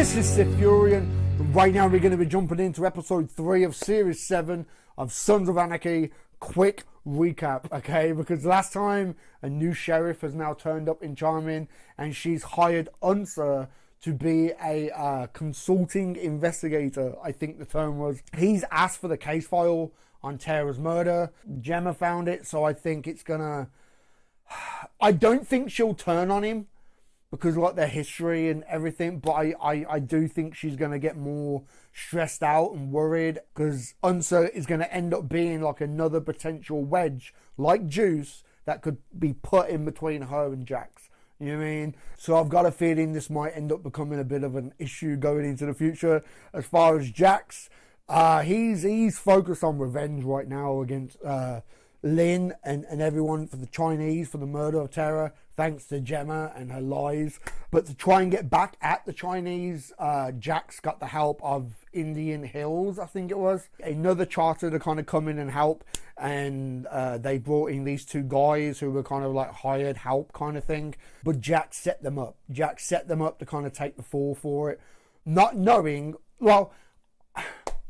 This is SiTHFuRioN. Right now we're going to be jumping into episode 3 of series 7 of Sons of Anarchy. Quick recap, okay? Because last time a new sheriff has now turned up in Charming, and she's hired Unser to be a consulting investigator, I think the term was. He's asked for the case file on Tara's murder. Gemma found it, so I think it's gonna... I don't think she'll turn on him because like their history and everything, but I do think she's going to get more stressed out and worried because Unser is going to end up being like another potential wedge, like Juice, that could be put in between her and Jax. You know what I mean? So I've got a feeling this might end up becoming a bit of an issue going into the future. As far as Jax, he's focused on revenge right now against Lin and everyone for the Chinese, for the murder of Tara, thanks to Gemma and her lies. But to try and get back at the Chinese, Jax got the help of Indian Hills, I think it was. Another charter to kind of come in and help, and they brought in these two guys who were kind of like hired help kind of thing. But Jax set them up. Jax set them up to kind of take the fall for it, not knowing, well,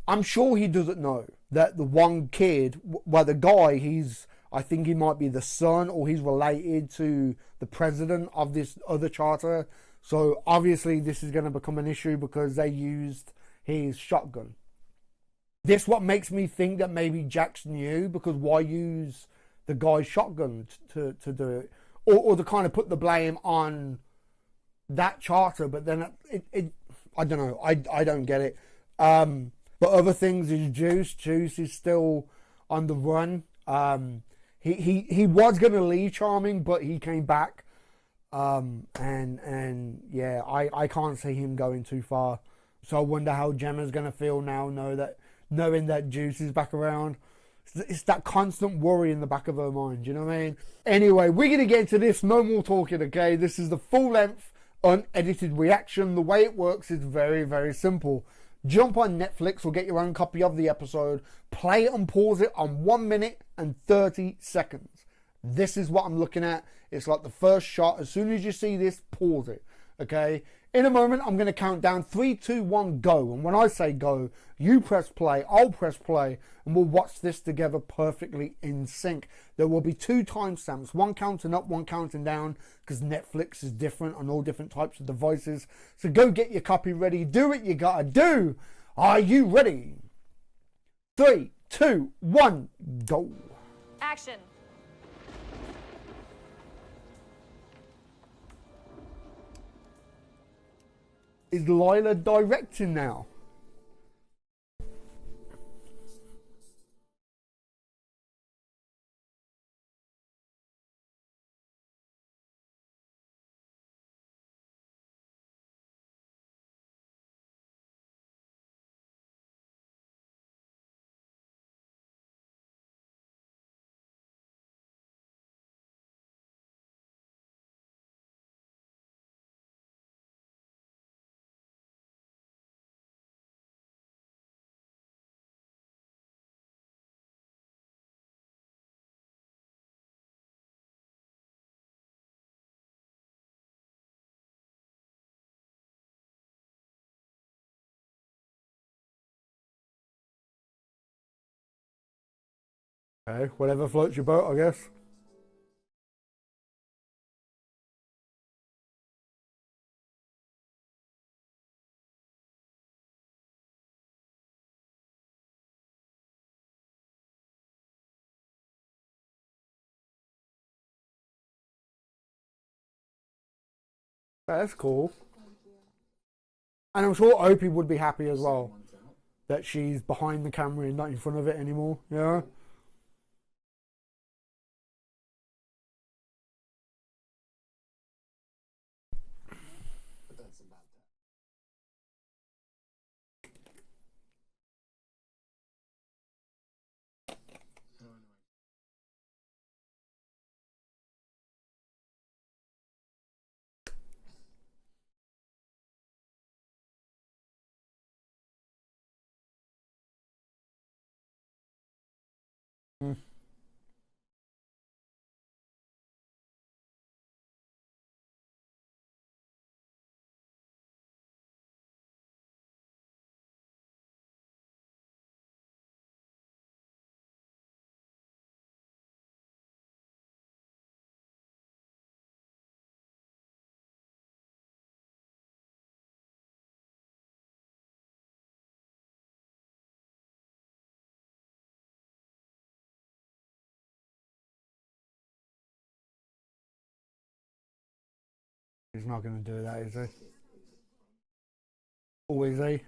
I'm sure he doesn't know that the one kid, well, the guy, I think he might be the son or he's related to the president of this other charter. So obviously this is going to become an issue because they used his shotgun. This what makes me think that maybe Jax knew, because why use the guy's shotgun to do it? Or to kind of put the blame on that charter, but then I don't know. I don't get it. But other things is Juice. Juice is still on the run. He was going to leave Charming, but he came back. And yeah, I can't see him going too far. So I wonder how Gemma's going to feel now, knowing that Juice is back around. It's that constant worry in the back of her mind, you know what I mean? Anyway, we're going to get into this. No more talking, okay? This is the full-length, unedited reaction. The way it works is very, very simple. Jump on Netflix or get your own copy of the episode, play it and pause it on 1 minute and 30 seconds. This is what I'm looking at. It's like the first shot. As soon as you see this, pause it. Okay? In a moment, I'm going to count down 3, 2, 1, go. And when I say go, you press play, I'll press play, and we'll watch this together perfectly in sync. There will be 2 timestamps, one counting up, one counting down, because Netflix is different on all different types of devices. So go get your copy ready. Do what you gotta do. Are you ready? 3, 2, 1, go. Action. Is Lila directing now? Okay, whatever floats your boat, I guess. That's cool. And I'm sure Opie would be happy as well that she's behind the camera and not in front of it anymore. Yeah. Mm. He's not going to do that, is he? Or is he?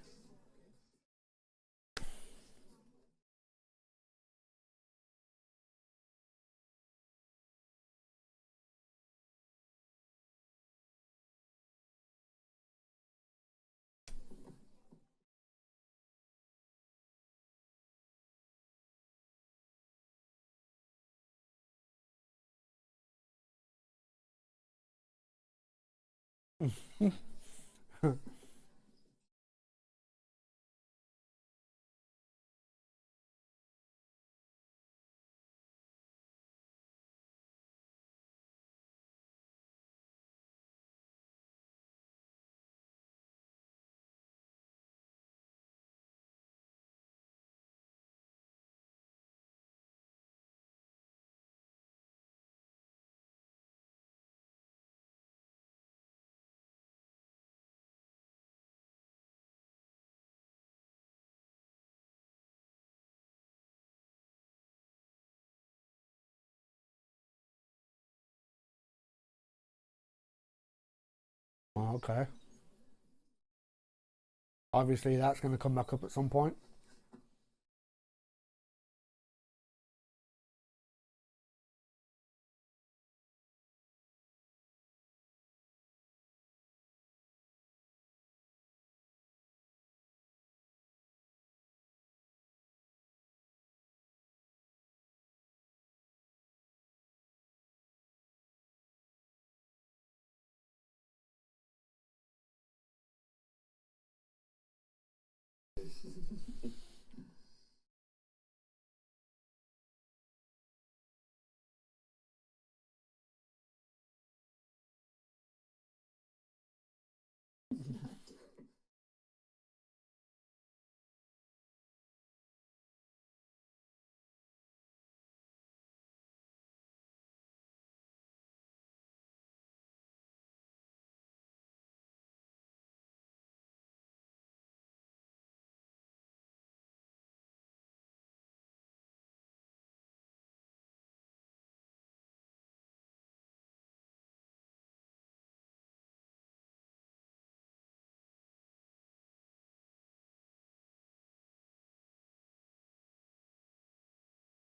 Oh, okay. Obviously, that's going to come back up at some point.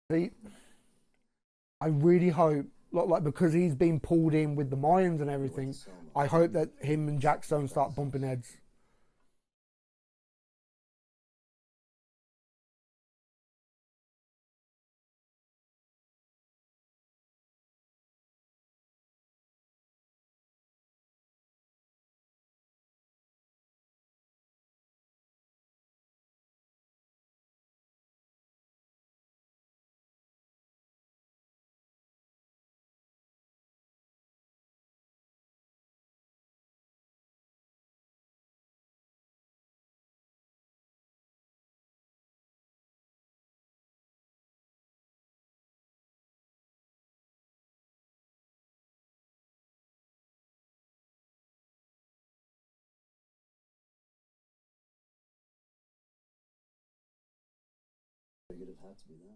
See, I really hope, like because he's been pulled in with the Mayans and everything, I hope that him and Jack Stone start bumping heads. Figured it had to be them.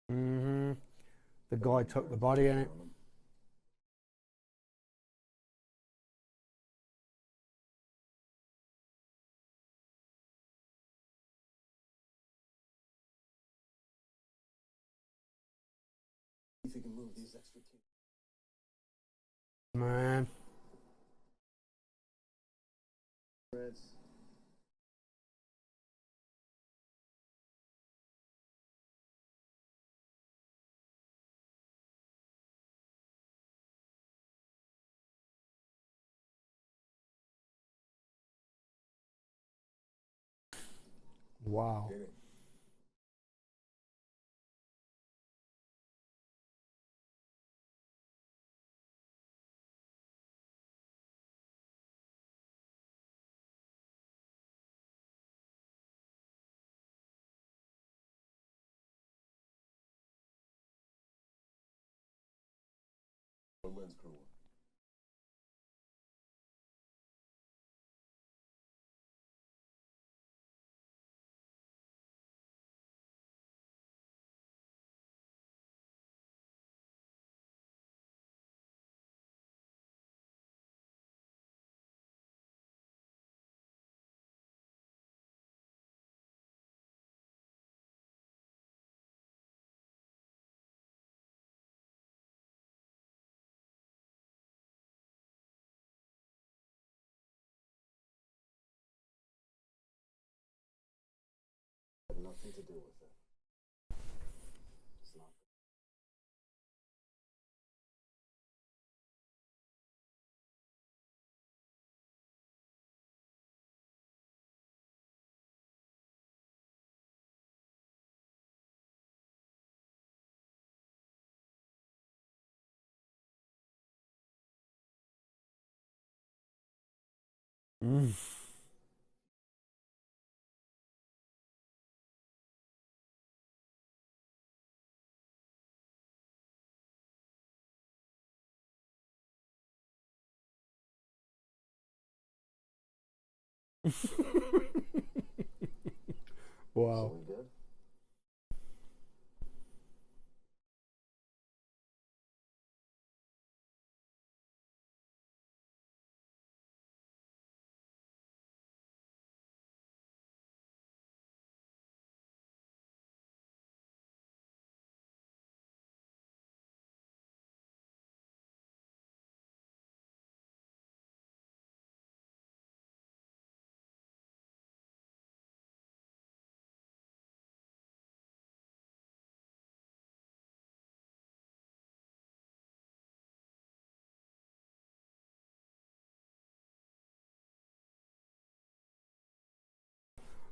Hmm. The guy took the body in it. If you can move these extra keys. Man. Wow. Nothing to do with it. It's not. Wow. So we good?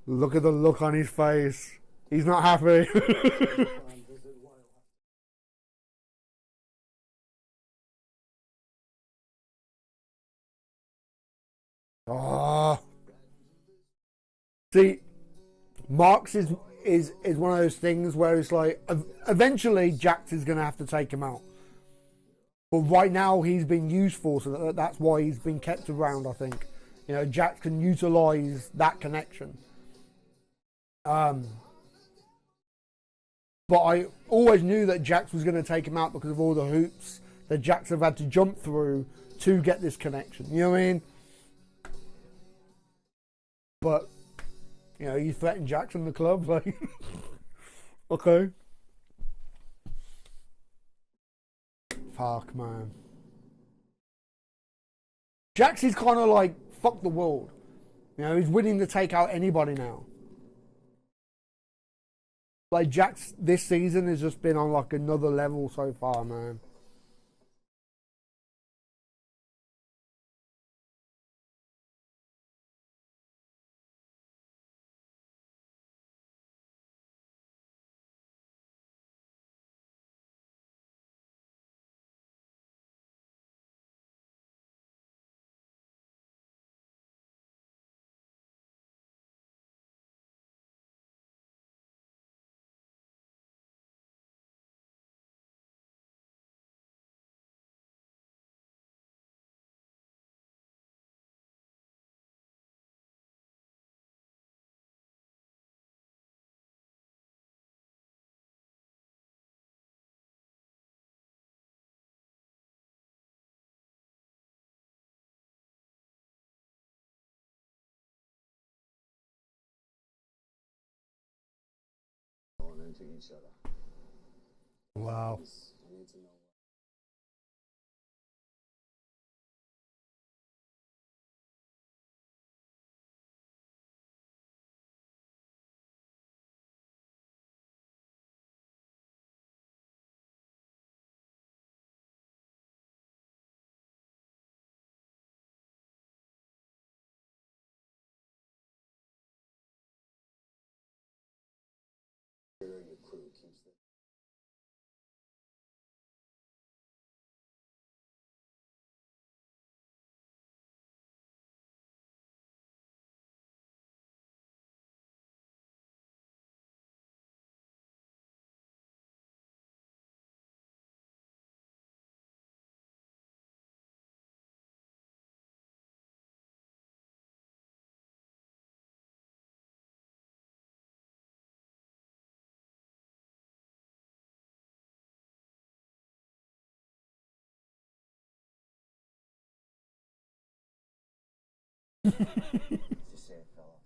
Look at the look on his face. He's not happy. Oh. See, Marks is one of those things where it's like eventually Jax is going to have to take him out. But right now he's been useful, so that's why he's been kept around, I think. You know, Jax can utilize that connection. But I always knew that Jax was going to take him out because of all the hoops that Jax have had to jump through to get this connection. You know what I mean? But, you know, you threaten Jax in the club, like, okay. Fuck, man. Jax is kind of like, fuck the world. You know, he's willing to take out anybody now. Like, Jax this season has just been on like another level so far, man. Into each other. Wow. I need to know. Your crew keeps Just say it fell off.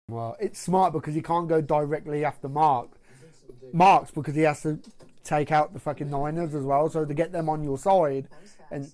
Well, it's smart because he can't go directly after Marks because he has to take out the fucking Niners as well. So to get them on your side, and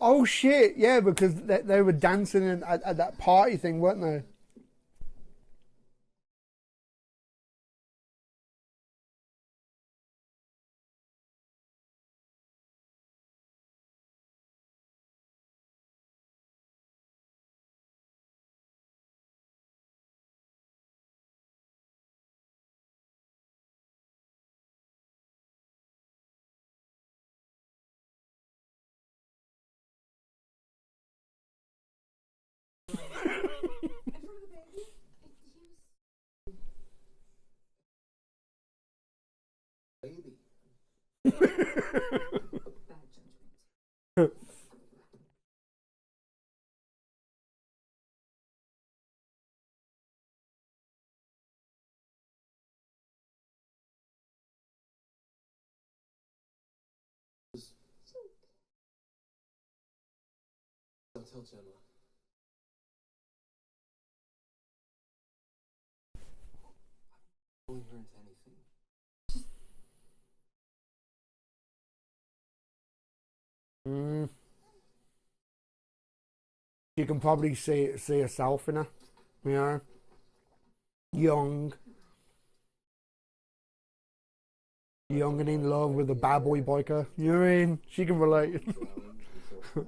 oh shit, yeah, because they were dancing at that party thing, weren't they? Baby. Don't tell Gemma. Pulling her into anything. You can probably see herself in her, you know, young and in love with a bad boy biker. You know what I mean? She can relate. That's what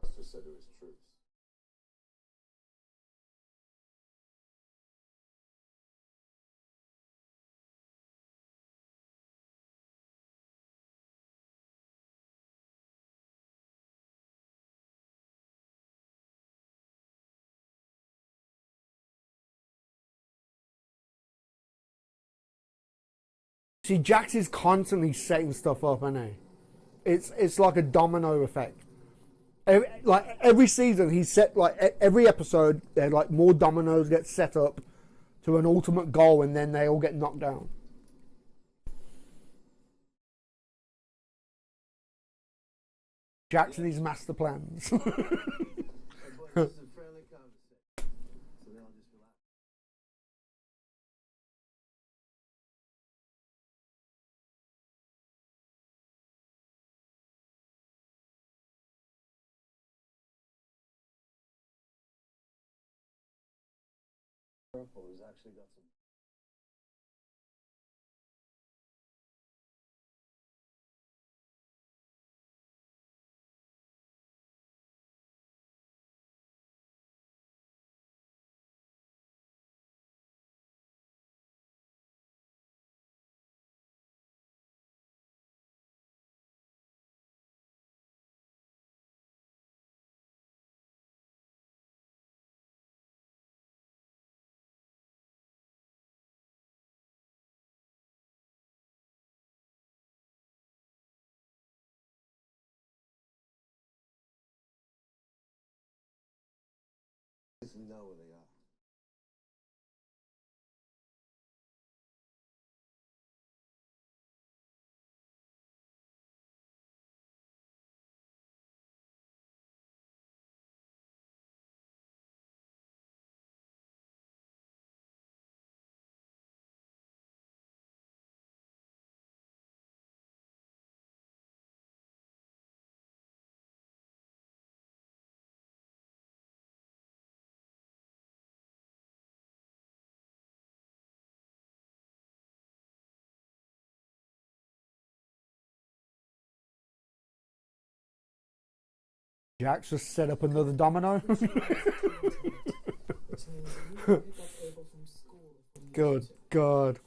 Custer said to his troops. See, Jax is constantly setting stuff up, isn't he? It's like a domino effect. Every season, he set every episode, like more dominoes get set up to an ultimate goal, and then they all get knocked down. Jax and his master plans. Purple has actually got some. doesn't know where they are. Jack's just set up another domino. Good God.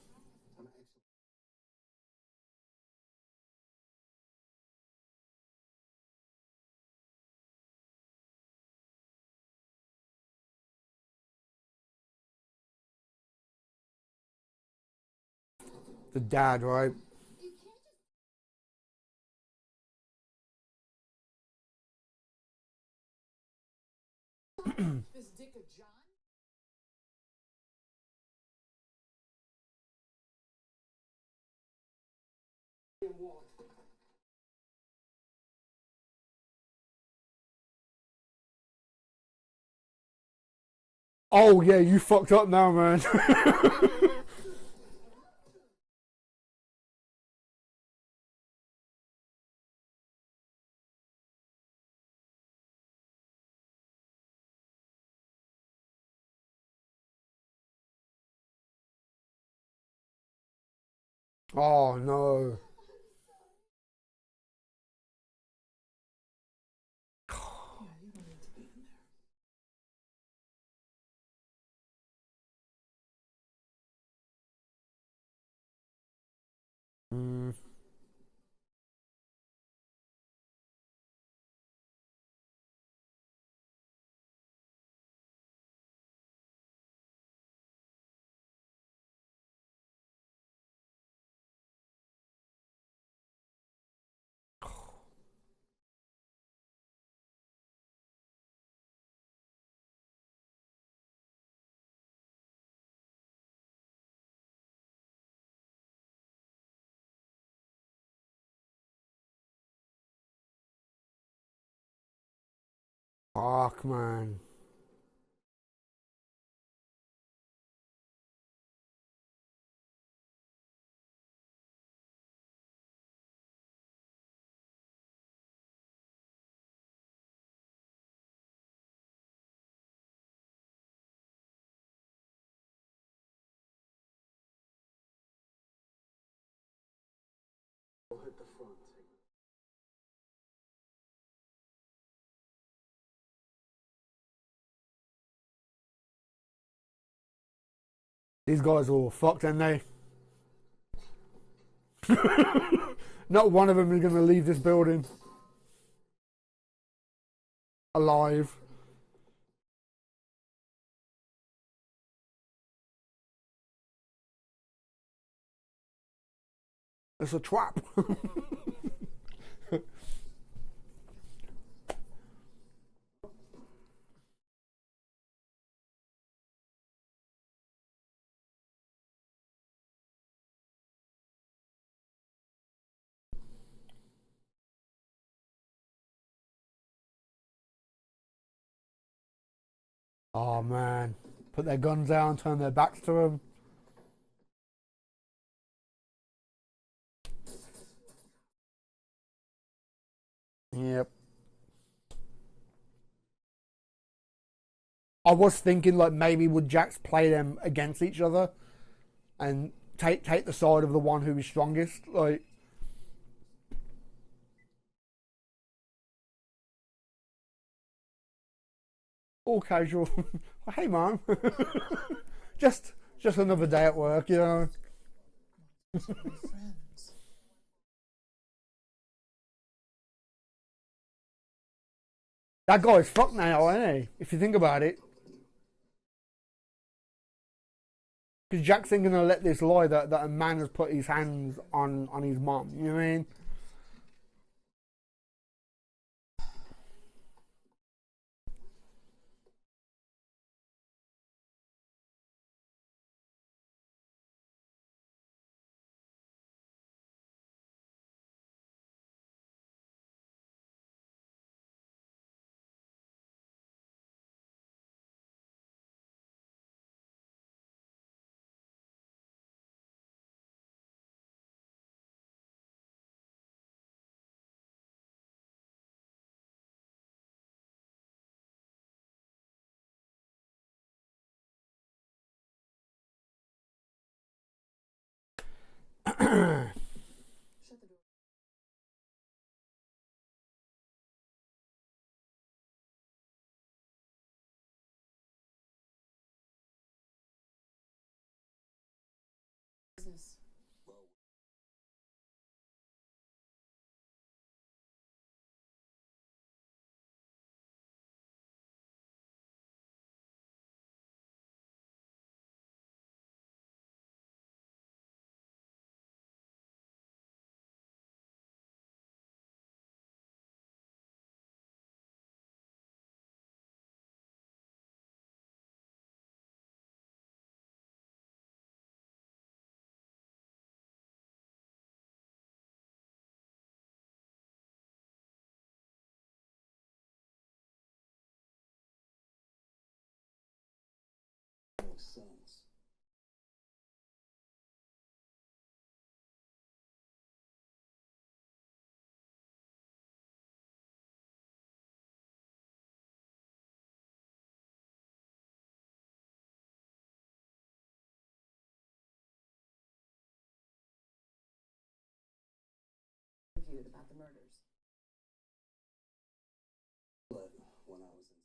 The dad, right? Oh yeah, you fucked up now, man. Oh no. Mm. Fuck, man. Hit the front. These guys are all fucked, aren't they? Not one of them is going to leave this building alive. It's a trap. Oh man. Put their guns down, turn their backs to them. Yep. I was thinking like maybe would Jax play them against each other and take the side of the one who is strongest, like all casual. Hey mom. just another day at work, you know. That guy's fucked now, isn't he? If you think about it. Because Jack's ain't gonna let this lie that a man has put his hands on his mom. You know what I mean? Shut the door. Business. Makes sense. Interviewed about the murders. But when I was in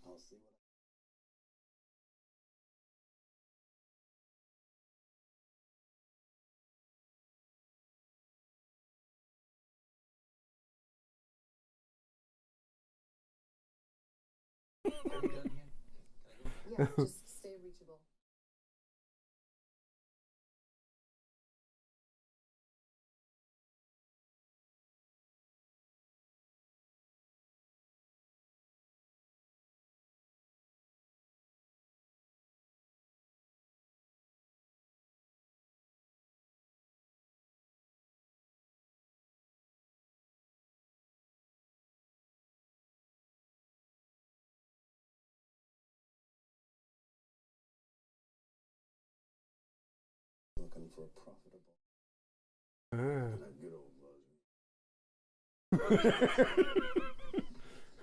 I'll see what Yeah, just stay reachable. looking for a profitable Ah. and a good old version.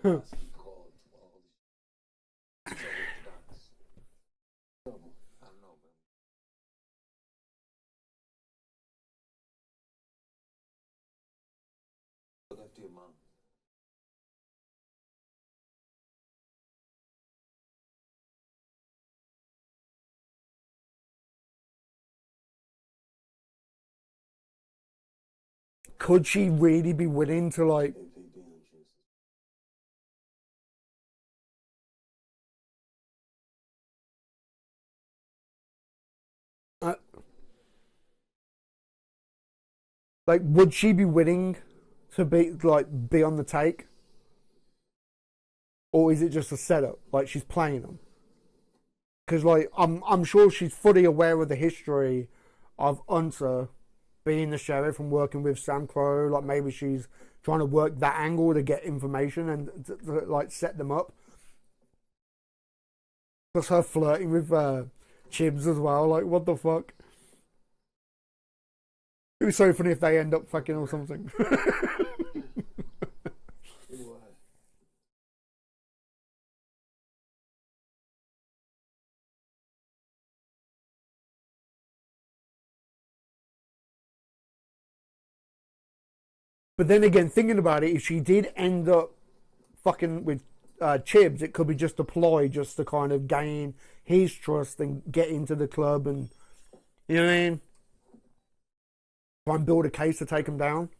That's called all the trouble. I don't know, man. Look after your mom. Could she really be willing to like? APB on juices. Uh, like, would she be willing to be on the take, or is it just a setup? Like she's playing them? Because like I'm sure she's fully aware of the history of Hunter being the sheriff and working with Sam Crow. Like maybe she's trying to work that angle to get information and to like set them up. Plus her flirting with Chibs as well. Like what the fuck? It was so funny if they end up fucking or something. What? But then again, thinking about it, if she did end up fucking with Chibs, it could be just a ploy just to kind of gain his trust and get into the club and, you know what I mean? Try and build a case to take him down.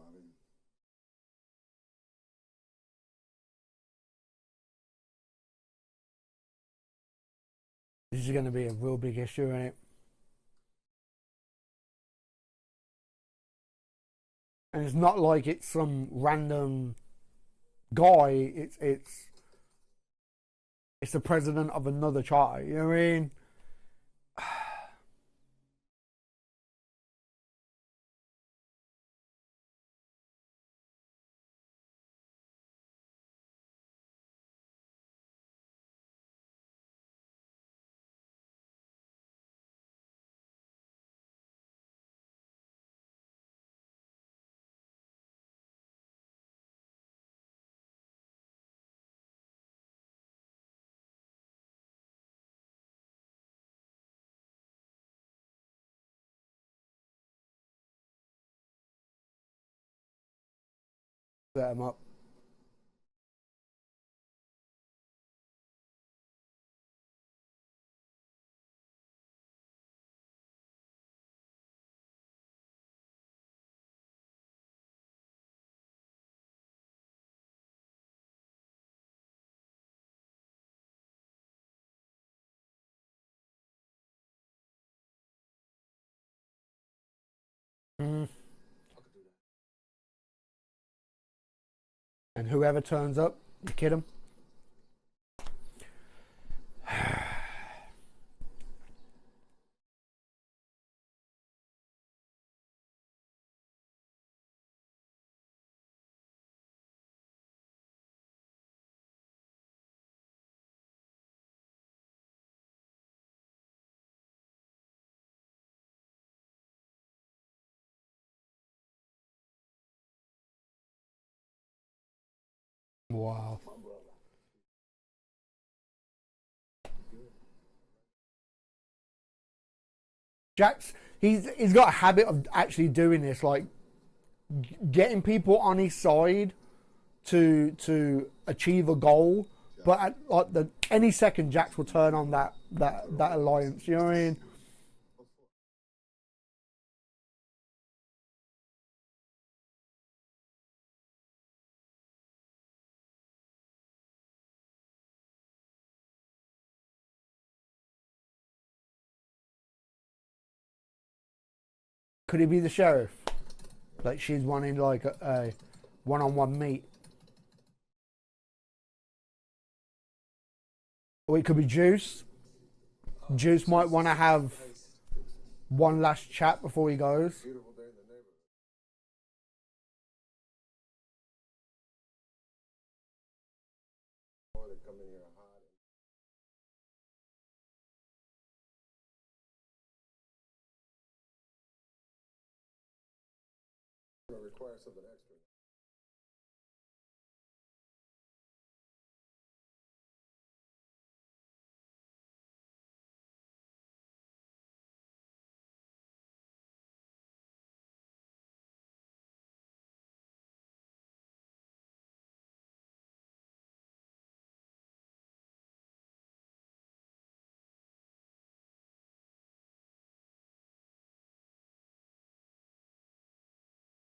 I mean, This is going to be a real big issue, isn't it? And it's not like it's some random guy. It's the president of another charter. You know what I mean? Set him up. Mm. And whoever turns up, you kid him. Wow. Jax, he's got a habit of actually doing this, like getting people on his side to achieve a goal. But at like any second, Jax will turn on that alliance. You know what I mean? Could he be the sheriff? Like she's wanting like a one-on-one meet. Or it could be Juice. Juice might want to have one last chat before he goes. beautiful day in the neighborhood. Or they come in here hot. It's gonna require something extra.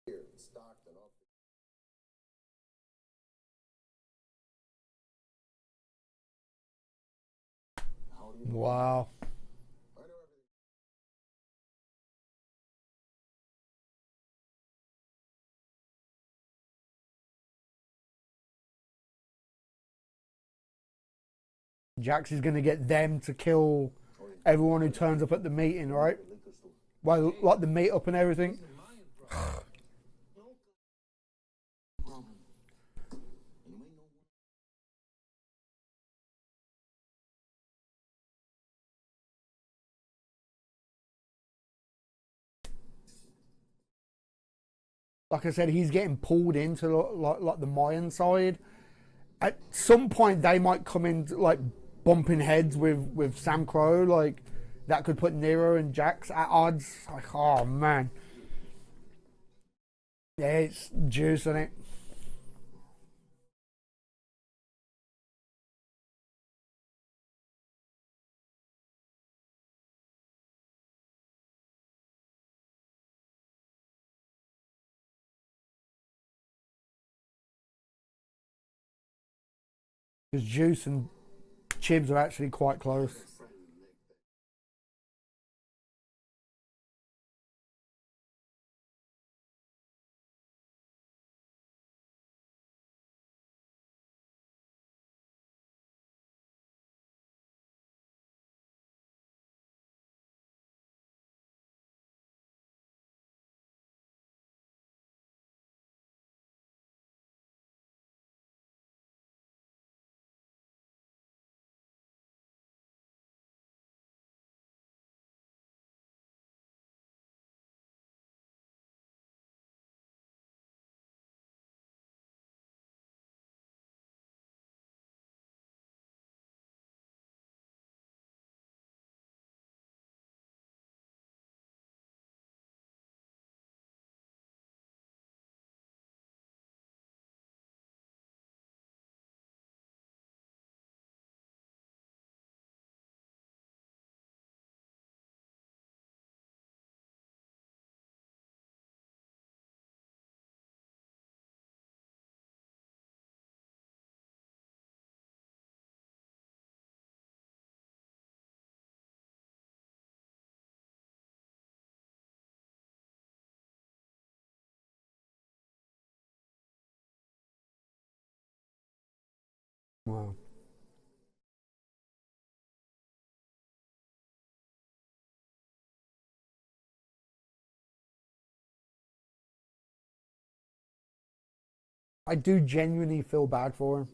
Here, stocked and off. How do you know? Wow. I know everything. Jax is going to get them to kill everyone who turns up at the meeting, right? Well, like the meet-up and everything. Like I said, he's getting pulled into like the Mayan side. At some point, they might come in like bumping heads with Sam Crow. Like that could put Nero and Jax at odds. Like, oh man, yeah, it's juice in it. Because Juice and Chibs are actually quite close. Wow. I do genuinely feel bad for him.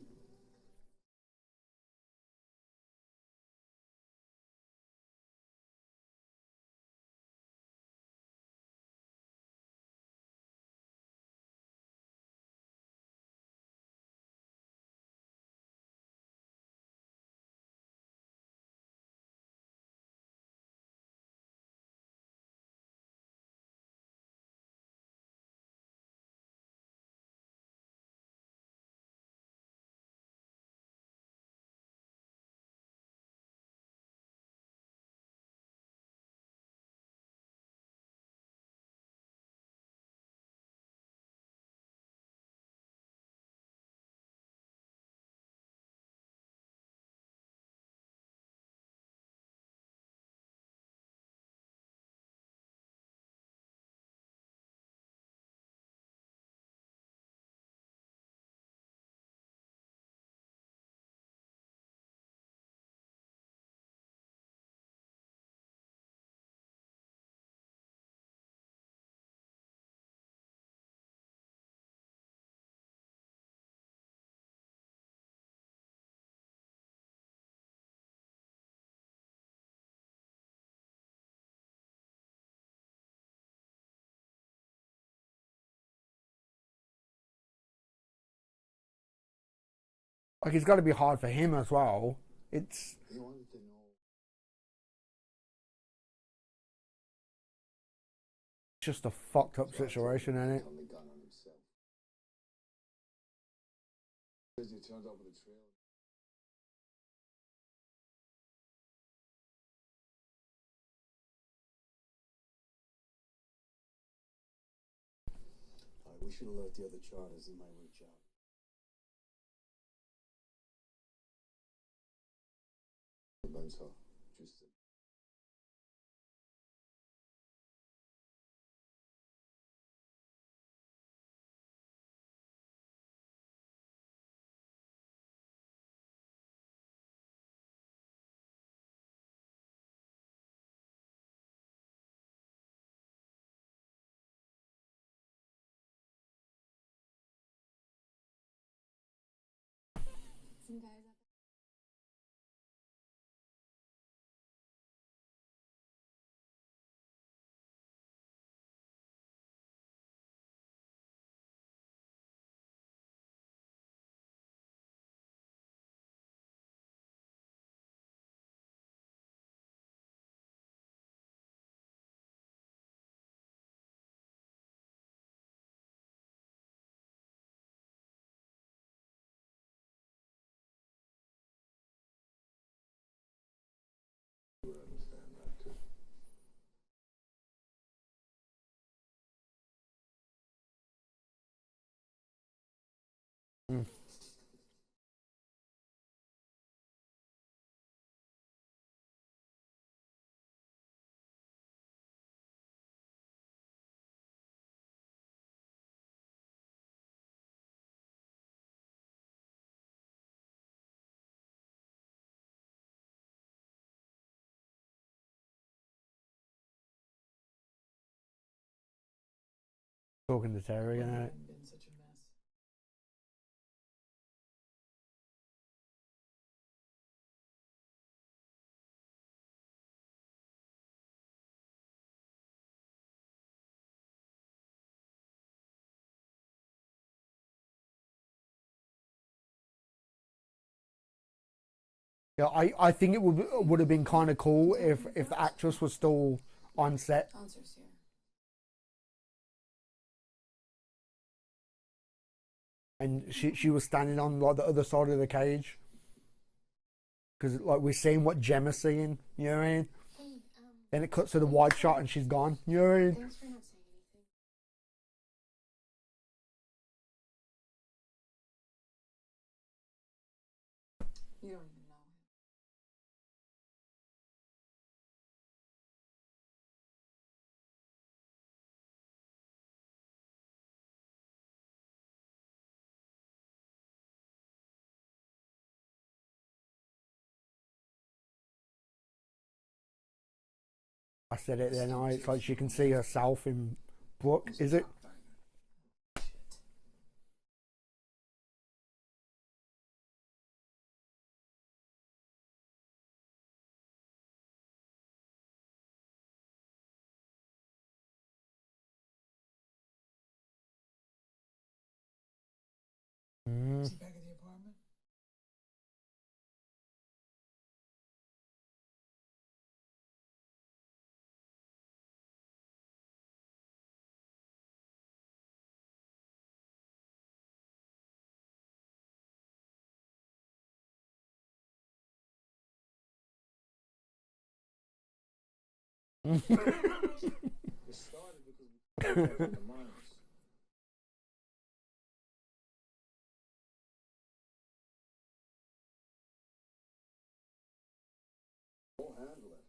Like, it's got to be hard for him as well. It's He wanted to know. just a fucked up situation, isn't it? On the gun on himself. Because he turned up with the trail. We should alert the other charters. He might reach out. Just Some guys up. understand that too. Mm. Talking to Terry, It innit? hadn't been such a mess. Yeah, I think it would have been kind of cool if the actress was still on set. Answers here. And she was standing on like the other side of the cage, because like we're seeing what Gemma's seeing, you know what I mean? Hey, Then it cuts to the wide shot and she's gone, you know what I mean? thanks for not saying anything. You don't even know him. I said it then. It's like she can see herself in Brooke. Is it? Is he back at the apartment? It started because we were the miners. We'll handle it.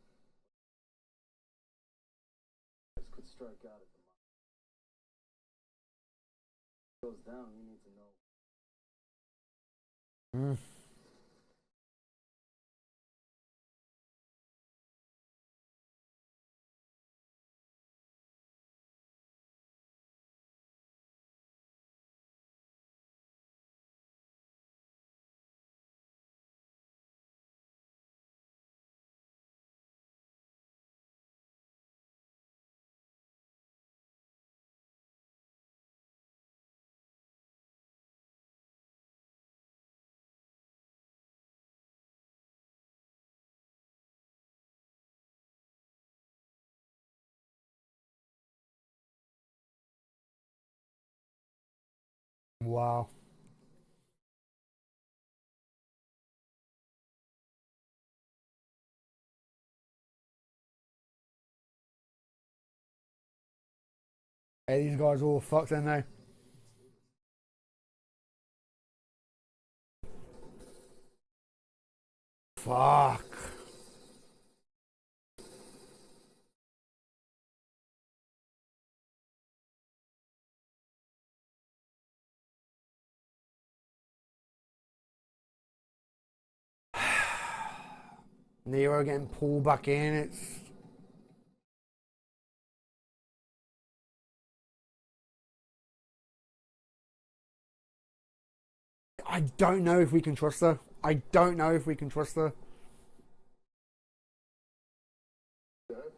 This could strike out at the mine. If it goes down, you need to know. Mm. Wow. Hey, these guys are all fucked, aren't they? Fuck. Nero getting pulled back in. It's. I don't know if we can trust her. I don't know if we can trust her. Good.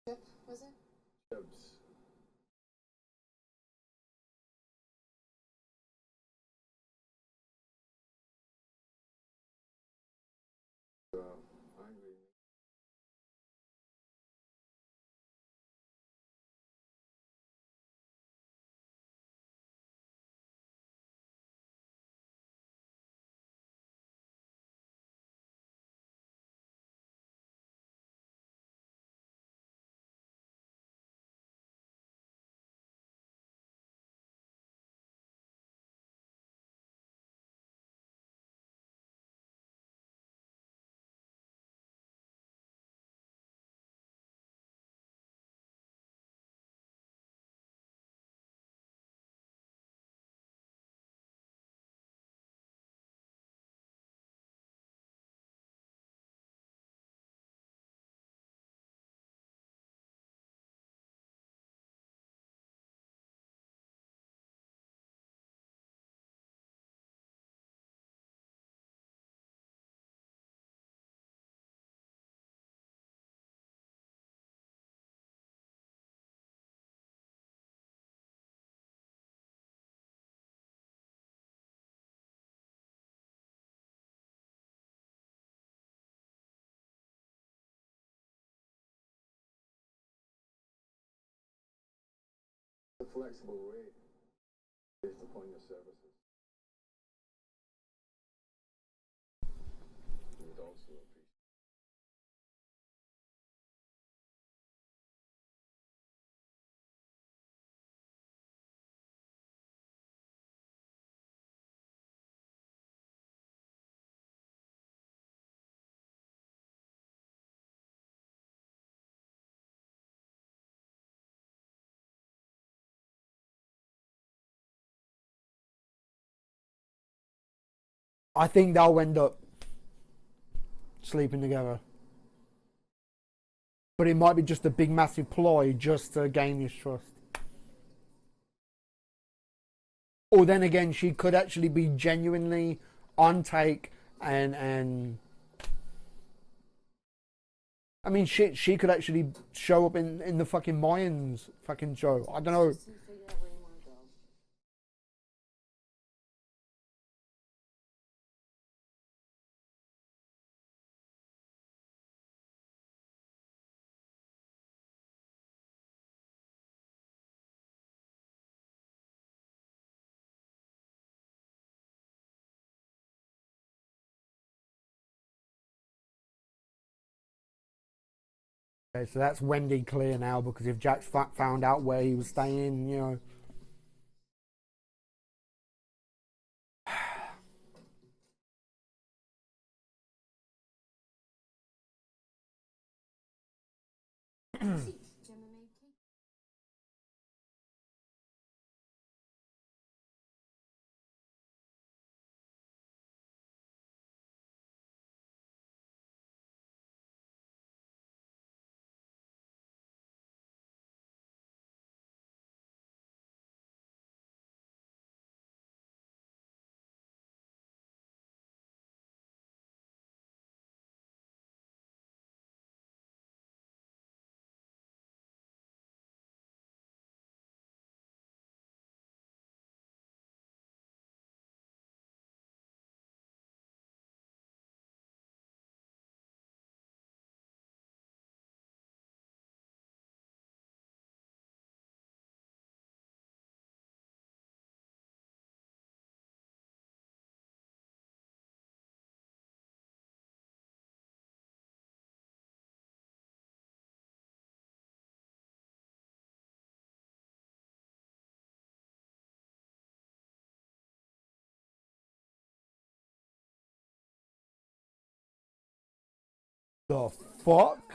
Chip, was it? Chips. Angry. flexible rate based upon your services. You would also appreciate. I think they'll end up sleeping together. But it might be just a big massive ploy just to gain his trust. Or then again, she could actually be genuinely on take and I mean shit, she could actually show up in the fucking Mayans fucking show. I don't know. Figure out where you want to go. Okay, so that's Wendy clear now, because if Jack's found out where he was staying, you know. The fuck?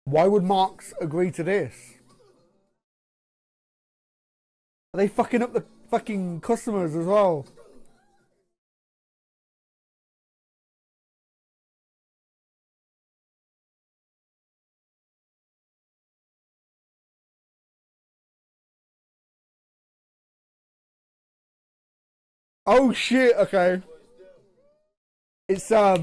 Why would Marks agree to this? Are they fucking up the fucking customers as well? Oh shit, okay. It's yeah.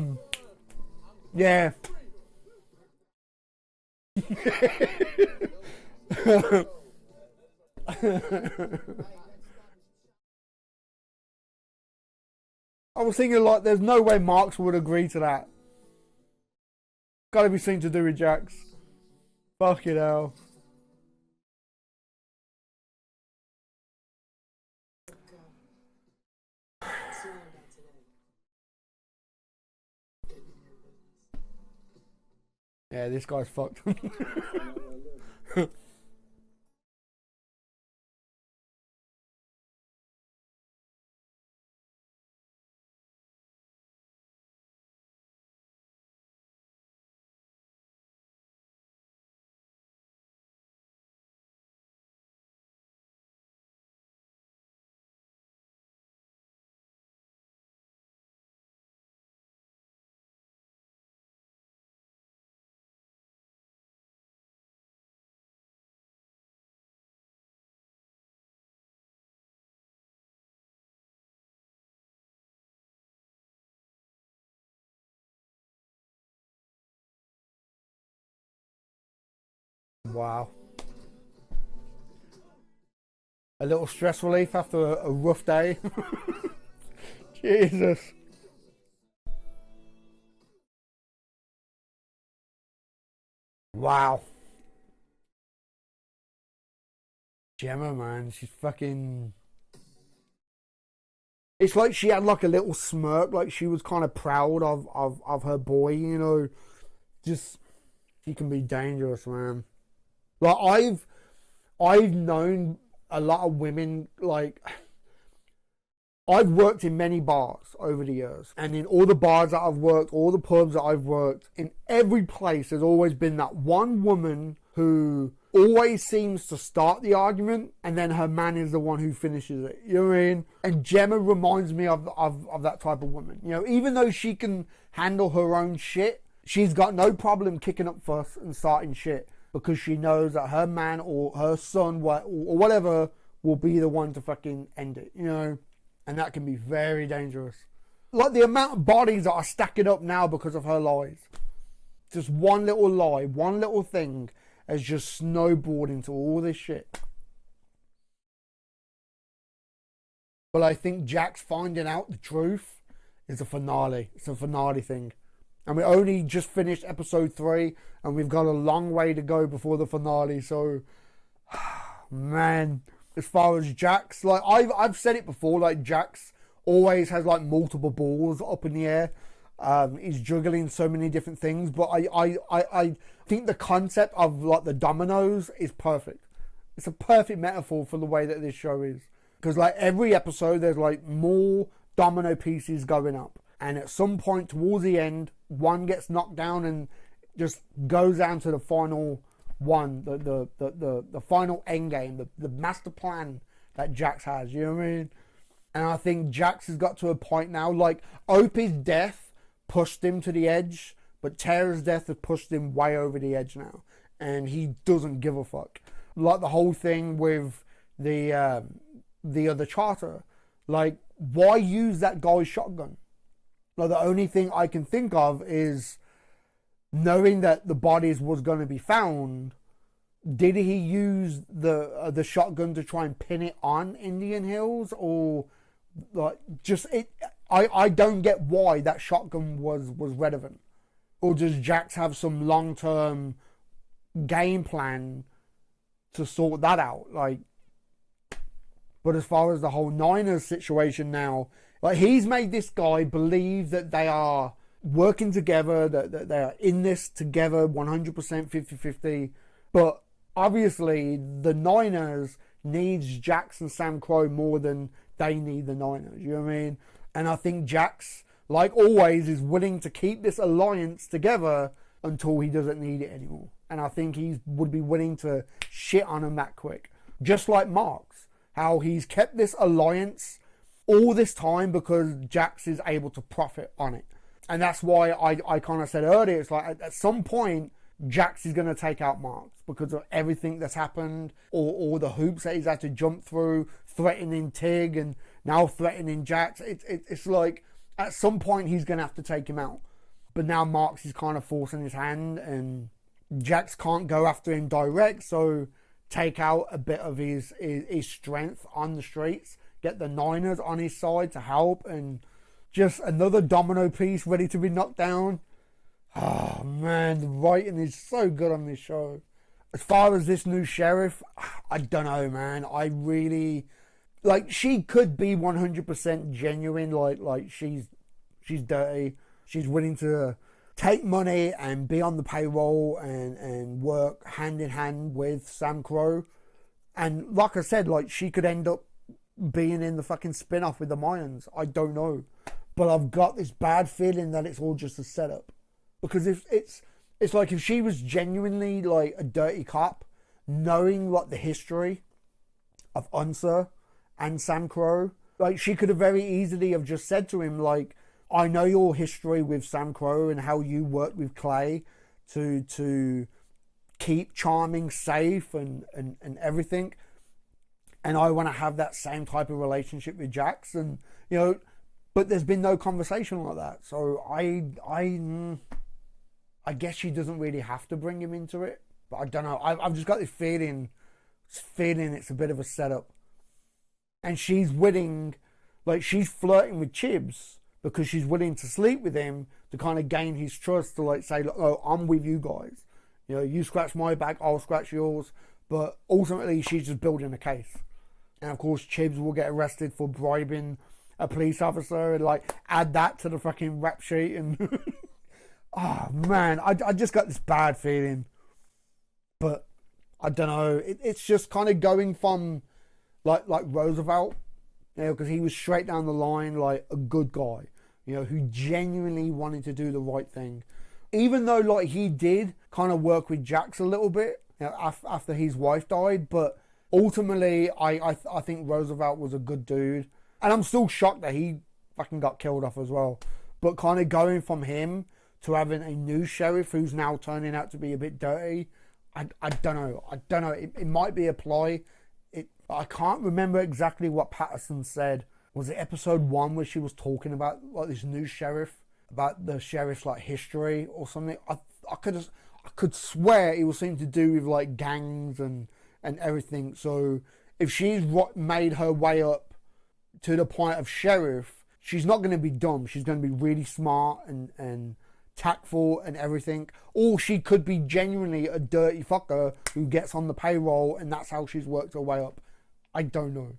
I was thinking like there's no way Marks would agree to that. Gotta be something to do with Jax. Fucking hell. See what I got today. Yeah, this guy's fucked. Wow. A little stress relief after a rough day. Jesus. Wow. Gemma, man, she's fucking... It's like she had like a little smirk, like she was kind of proud of her boy, you know. Just, she can be dangerous, man. Like I've known a lot of women, like I've worked in many bars over the years, and in all the bars that I've worked, all the pubs that I've worked, in every place there's always been that one woman who always seems to start the argument, and then her man is the one who finishes it. You know what I mean? And Gemma reminds me of that type of woman. You know, even though she can handle her own shit, she's got no problem kicking up fuss and starting shit because she knows that her man or her son or whatever will be the one to fucking end it. You know? And that can be very dangerous. Like the amount of bodies that are stacking up now because of her lies. Just one little lie, one little thing has just snowballed into all this shit. But I think Jack's finding out the truth is a finale. It's a finale thing. And we only just finished episode 3 and we've got a long way to go before the finale. So, man, as far as Jack's, like I've said it before, like Jack's always has like multiple balls up in the air. He's juggling so many different things, but I think the concept of like the dominoes is perfect. It's a perfect metaphor for the way that this show is, because like every episode there's like more domino pieces going up, and at some point towards the end one gets knocked down and just goes down to the final one, the final end game, the master plan that Jax has. You know what I mean? And I think Jax has got to a point now, like Opie's death pushed him to the edge, but Tara's death has pushed him way over the edge now, and he doesn't give a fuck. Like the whole thing with the other charter, like why use that guy's shotgun? Like the only thing I can think of is knowing that the bodies was going to be found. Did he use the shotgun to try and pin it on Indian Hills, or like just it? I don't get why that shotgun was relevant. Or does Jax have some long-term game plan to sort that out? Like, but as far as the whole Niners situation now, like he's made this guy believe that they are working together, that they are in this together 100% 50-50. But obviously the Niners needs Jax and Sam Crow more than they need the Niners. You know what I mean? And I think Jax, like always, is willing to keep this alliance together until he doesn't need it anymore. And I think he would be willing to shit on him that quick. Just like Marks, how he's kept this alliance all this time because Jax is able to profit on it. And that's why I kind of said earlier, it's like at some point, Jax is going to take out Marks because of everything that's happened, or the hoops that he's had to jump through, threatening Tig and now threatening Jax. It's like at some point he's going to have to take him out. But now Marks is kind of forcing his hand, and Jax can't go after him direct, so take out a bit of his strength on the streets, get the Niners on his side to help, and just another domino piece ready to be knocked down. Oh man, the writing is so good on this show. As far as this new sheriff, I don't know, man. I really, like, she could be 100% genuine. Like she's dirty. She's willing to take money and be on the payroll and work hand in hand with Sam Crow. And like I said, like she could end up being in the fucking spin-off with the Mayans. I don't know. But I've got this bad feeling that it's all just a setup. Because if it's like if she was genuinely like a dirty cop, knowing like the history of Unser and Sam Crow, like she could have very easily have just said to him, like, I know your history with Sam Crow and how you worked with Clay to keep Charming safe and everything, and I want to have that same type of relationship with Jax, and you know, but there's been no conversation like that. So I guess she doesn't really have to bring him into it, but I don't know. I've just got this feeling it's a bit of a setup, and she's willing, like she's flirting with Chibs because she's willing to sleep with him to kind of gain his trust, to like say, oh, I'm with you guys. You know, you scratch my back, I'll scratch yours. But ultimately, she's just building a case. And of course, Chibs will get arrested for bribing a police officer and like add that to the fucking rap sheet. And oh man, I just got this bad feeling. But I don't know. It's just kind of going from like Roosevelt, you know, because he was straight down the line, like a good guy, you know, who genuinely wanted to do the right thing. Even though like he did kind of work with Jax a little bit, you know, after his wife died, but ultimately I think Roosevelt was a good dude. And I'm still shocked that he fucking got killed off as well. But kind of going from him to having a new sheriff who's now turning out to be a bit dirty, I don't know. I don't know. It might be a ploy. I can't remember exactly what Patterson said. Was it episode 1 where she was talking about like this new sheriff, about the sheriff's like history or something? I could swear it was something to do with like gangs and everything. So if she's made her way up to the point of sheriff, she's not going to be dumb. She's going to be really smart and tactful and everything. Or she could be genuinely a dirty fucker who gets on the payroll and that's how she's worked her way up. I don't know.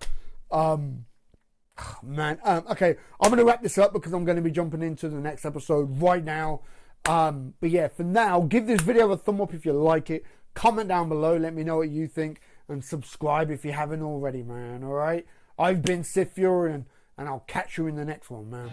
Man. Okay, I'm going to wrap this up because I'm going to be jumping into the next episode right now. But yeah, for now, give this video a thumb up if you like it. Comment down below, let me know what you think. And subscribe if you haven't already, man. Alright? I've been SiTHFuRiON, and I'll catch you in the next one, man.